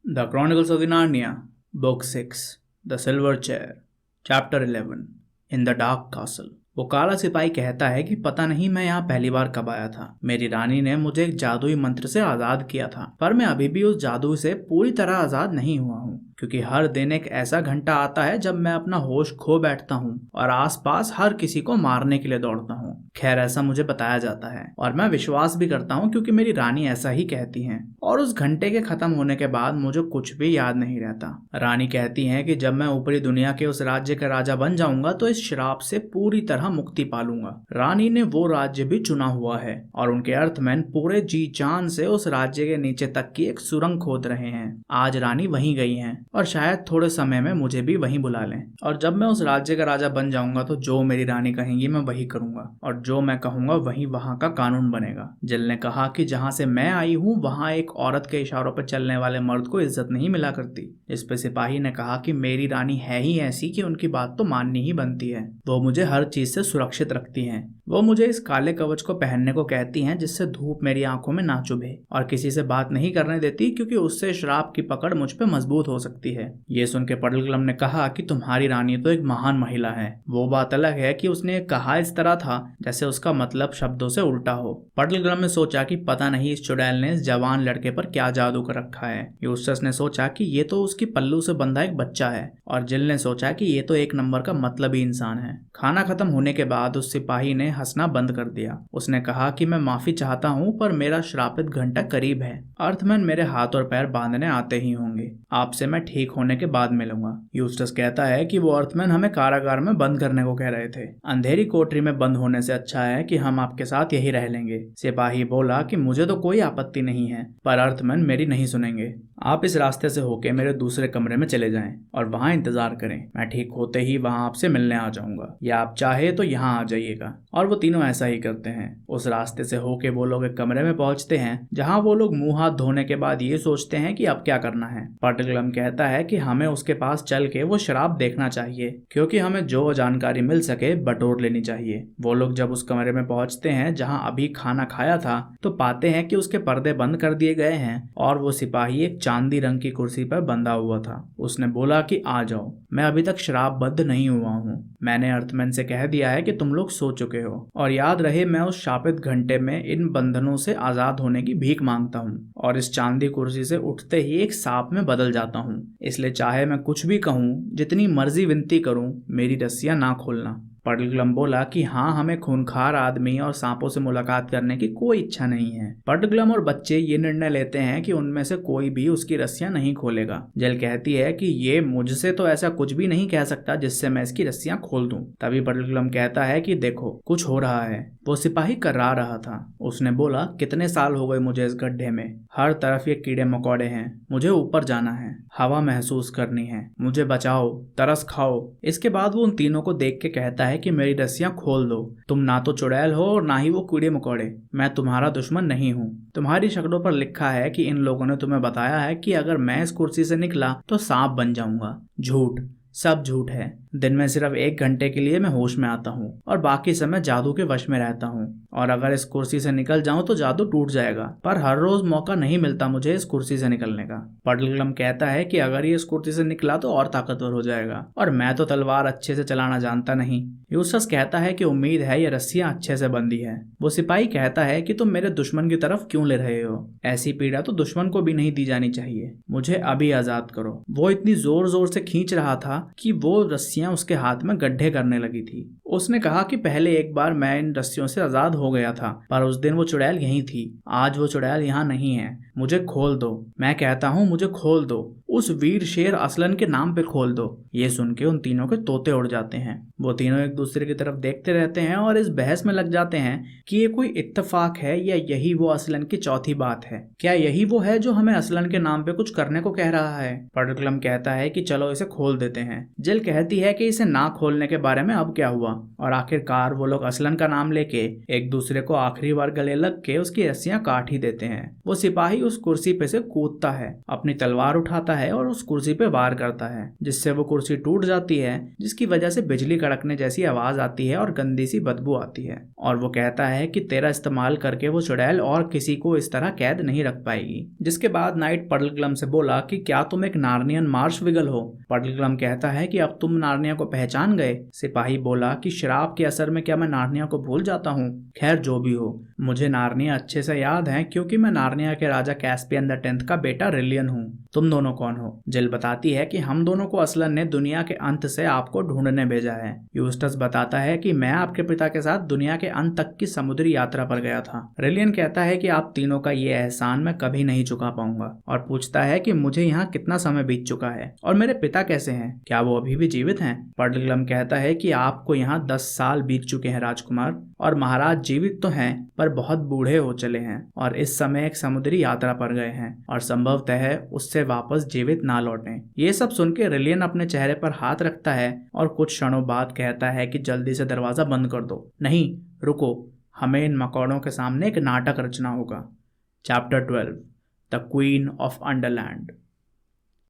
The Chronicles of the Narnia, Book 6, The Silver Chair, Chapter 11, In the Dark Castle। वो काला सिपाही कहता है कि पता नहीं मैं यहाँ पहली बार कब आया था। मेरी रानी ने मुझे एक जादुई मंत्र से आजाद किया था, पर मैं अभी भी उस जादू से पूरी तरह आजाद नहीं हुआ हूँ, क्योंकि हर दिन एक ऐसा घंटा आता है जब मैं अपना होश खो बैठता हूँ और आसपास हर किसी को मारने के लिए दौड़ता हूँ। खैर, ऐसा मुझे बताया जाता है और मैं विश्वास भी करता हूँ, क्योंकि मेरी रानी ऐसा ही कहती हैं। और उस घंटे के खत्म होने के बाद मुझे कुछ भी याद नहीं रहता। रानी कहती हैं कि जब मैं ऊपरी दुनिया के उस राज्य का राजा बन जाऊंगा तो इस श्राप से पूरी तरह मुक्ति पालूंगा। रानी ने वो राज्य भी चुना हुआ है और उनके अर्थमैन पूरे जी जान से उस राज्य के नीचे तक की एक सुरंग खोद रहे हैं। आज रानी वहीं गई हैं और शायद थोड़े समय में मुझे भी वहीं बुला लें। और जब मैं उस राज्य का राजा बन जाऊंगा तो जो मेरी रानी कहेंगी मैं वही करूंगा, और जो मैं कहूंगा वही वहां का कानून बनेगा। जिल ने कहा कि जहां से मैं आई हूँ वहां एक औरत के इशारों पर चलने वाले मर्द को इज्जत नहीं मिला करती। इस पे सिपाही ने कहा कि मेरी रानी है ही ऐसी कि उनकी बात तो माननी ही बनती है। वो मुझे हर चीज से सुरक्षित रखती हैं। वो मुझे इस काले कवच को पहनने को कहती हैं जिससे धूप मेरी आंखों में ना चुभे, और किसी से बात नहीं करने देती क्योंकि उससे श्राप की पकड़ मुझ पे मजबूत हो सकती है। ये सुन के पडलग्लम ने कहा कि तुम्हारी रानी तो एक महान महिला है। वो बात अलग है कि उसने कहा इस तरह था जैसे उसका मतलब शब्दों से उल्टा हो। पडलग्लम ने सोचा कि पता नहीं इस चुड़ैल ने इस जवान लड़के पर क्या जादू कर रखा है। यूस्टस ने सोचा कि ये तो उसकी पल्लू से बंधा एक बच्चा है, और जिल ने सोचा कि ये तो एक नंबर का मतलबी इंसान है। खाना खत्म होने के बाद उस सिपाही ने हंसना बंद कर दिया। उसने कहा कि मैं माफी चाहता हूँ, पर मेरा श्रापित घंटा करीब है। अर्थमैन मेरे हाथ और पैर बांधने आते ही होंगे। आपसे मैं ठीक होने के बाद मिलूंगा। यूस्टस कहता है कि वो अर्थमैन हमें कारागार में बंद करने को कह रहे थे। अंधेरी कोठरी में बंद होने से अच्छा है कि हम आपके साथ यही रह लेंगे। सिपाही बोला कि मुझे तो कोई आपत्ति नहीं है, पर अर्थमैन मेरी नहीं सुनेंगे। आप इस रास्ते से होके मेरे दूसरे कमरे में चले जाएं और वहां इंतजार करें। मैं ठीक होते ही वहां आपसे मिलने आ जाऊंगा, या आप चाहे तो यहाँ आ जाइएगा। और वो तीनों ऐसा ही करते हैं। उस रास्ते से होके वो लोग एक कमरे में पहुंचते हैं जहां वो लोग मुंह हाथ धोने के बाद ये सोचते हैं कि अब क्या करना है। पडलग्लम कहता है कि हमें उसके पास चल के वो शराब देखना चाहिए, क्योंकि हमें जो जानकारी मिल सके बटोर लेनी चाहिए। वो लोग जब उस कमरे में पहुंचते हैं जहां अभी खाना खाया था तो पाते हैं कि उसके पर्दे बंद कर दिए गए हैं और वो सिपाही एक चांदी रंग की कुर्सी पर बंधा हुआ था। उसने बोला कि आ जाओ, मैं अभी तक शराबबद्ध नहीं हुआ हूँ। मैंने अर्थमैन से कह दिया है कि तुम लोग सो चुके हो, और याद रहे मैं उस शापित घंटे में इन बंधनों से आजाद होने की भीख मांगता हूँ, और इस चांदी कुर्सी से उठते ही एक सांप में बदल जाता हूँ। इसलिए चाहे मैं कुछ भी कहूँ, जितनी मर्जी विनती करूँ, मेरी रस्सियां ना खोलना। पडलग्लम बोला कि हाँ, हमें खूंखार आदमी और सांपों से मुलाकात करने की कोई इच्छा नहीं है। पडलग्लम और बच्चे ये निर्णय लेते हैं कि उनमें से कोई भी उसकी रस्सियां नहीं खोलेगा। जेल कहती है कि ये मुझसे तो ऐसा कुछ भी नहीं कह सकता जिससे मैं इसकी रस्सियां खोल दूं। तभी पडलग्लम कहता है कि देखो, कुछ हो रहा है। वो सिपाही कर्रा रहा था। उसने बोला, कितने साल हो गए मुझे इस गड्ढे में। हर तरफ ये कीड़े मकोड़े हैं। मुझे ऊपर जाना है, हवा महसूस करनी है। मुझे बचाओ, तरस खाओ। इसके बाद वो उन तीनों को देख के कहता है कि मेरी रस्सियां खोल दो। तुम ना तो चुड़ैल हो और ना ही वो कीड़े मकोड़े। मैं तुम्हारा दुश्मन नहीं हूँ। तुम्हारी शक्लों पर लिखा है कि इन लोगों ने तुम्हें बताया है कि अगर मैं इस कुर्सी से निकला तो सांप बन जाऊंगा। झूठ, सब झूठ है। दिन में सिर्फ 1 घंटे के लिए मैं होश में आता हूँ और बाकी समय जादू के वश में रहता हूँ, और अगर इस कुर्सी से निकल जाऊं तो जादू टूट जाएगा, पर हर रोज मौका नहीं मिलता मुझे इस कुर्सी से निकलने का। पडलग्लम कहता है कि अगर ये इस कुर्सी से निकला तो और ताकतवर हो जाएगा, और मैं तो तलवार अच्छे से चलाना जानता नहीं। यूसस कहता है कि उम्मीद है ये रस्सियां अच्छे से बंधी है। वो सिपाही कहता है कि तुम मेरे दुश्मन की तरफ क्यों ले रहे हो। ऐसी पीड़ा तो दुश्मन को भी नहीं दी जानी चाहिए। मुझे अभी आजाद करो। वो इतनी जोर जोर से खींच रहा था कि वो रस्सियां उसके हाथ में गड्ढे करने लगी थी। उसने कहा कि पहले एक बार मैं इन रस्सियों से आजाद हो गया था, पर उस दिन वो चुड़ैल यहीं थी। आज वो चुड़ैल यहाँ नहीं है। मुझे खोल दो। मैं कहता हूँ मुझे खोल दो। उस वीर शेर असलन के नाम पे खोल दो। ये सुन के उन तीनों के तोते उड़ जाते हैं। वो तीनों एक दूसरे की तरफ देखते रहते हैं और इस बहस में लग जाते हैं कि ये कोई इत्तेफाक है या यही वो असलन की चौथी बात है। क्या यही वो है जो हमें असलन के नाम पे कुछ करने को कह रहा है। पडलग्लम कहता है कि चलो इसे खोल देते हैं। जिल कहती है कि इसे ना खोलने के बारे में अब क्या हुआ। और आखिरकार वो लोग असलन का नाम लेके एक दूसरे को आखिरी बार गले लग के उसकी रस्सियां काट ही देते हैं। वो सिपाही उस कुर्सी पे से कूदता है, अपनी तलवार उठाता है और उस कुर्सी पे वार करता है, जिससे वो कुर्सी टूट जाती है, जिसकी वजह से बिजली कड़कने जैसी आवाज आती है और गंदी सी बदबू आती है। और वो कहता है कि तेरा इस्तेमाल करके वो चुड़ैल और किसी को इस तरह कैद नहीं रख पाएगी। जिसके बाद नाइट पडलग्लम से बोला कि क्या तुम एक नार्नियन मार्शविगल हो? पडलग्लम कहता है कि अब तुम नार्निया को पहचान गए। सिपाही बोला कि शराब के असर में क्या मैं नार्निया को भूल जाता हूँ? खैर जो भी हो, मुझे नार्निया अच्छे से याद है क्योंकि मैं नार्निया के राजा कैस्पियन द 10th का बेटा रिलियन हूँ। तुम दोनों कौन हो? जिल बताती है कि हम दोनों को असलन ने दुनिया के अंत से आपको ढूंढने भेजा है। यूस्टस बताता है कि मैं आपके पिता के साथ दुनिया के अंत तक की समुद्री यात्रा पर गया था। रिलियन कहता है कि आप तीनों का ये एहसान मैं कभी नहीं चुका पाऊंगा और पूछता है कि मुझे यहाँ कितना समय बीत चुका है और मेरे पिता कैसे हैं, क्या वो अभी भी जीवित हैं? पडलग्लम कहता है कि आपको यहाँ 10 साल बीत चुके हैं राजकुमार, और महाराज जीवित तो हैं पर बहुत बूढ़े हो चले हैं और इस समय एक समुद्री यात्रा पर गए हैं और संभवतः उससे वापस जीवित ना लौटें। ये सब सुन के रिलियन अपने चेहरे पर हाथ रखता है और कुछ क्षणों बाद कहता है कि जल्दी से दरवाजा बंद कर दो। नहीं रुको, हमें इन मकौड़ों के सामने एक नाटक रचना होगा। Chapter 12 the queen of अंडरलैंड।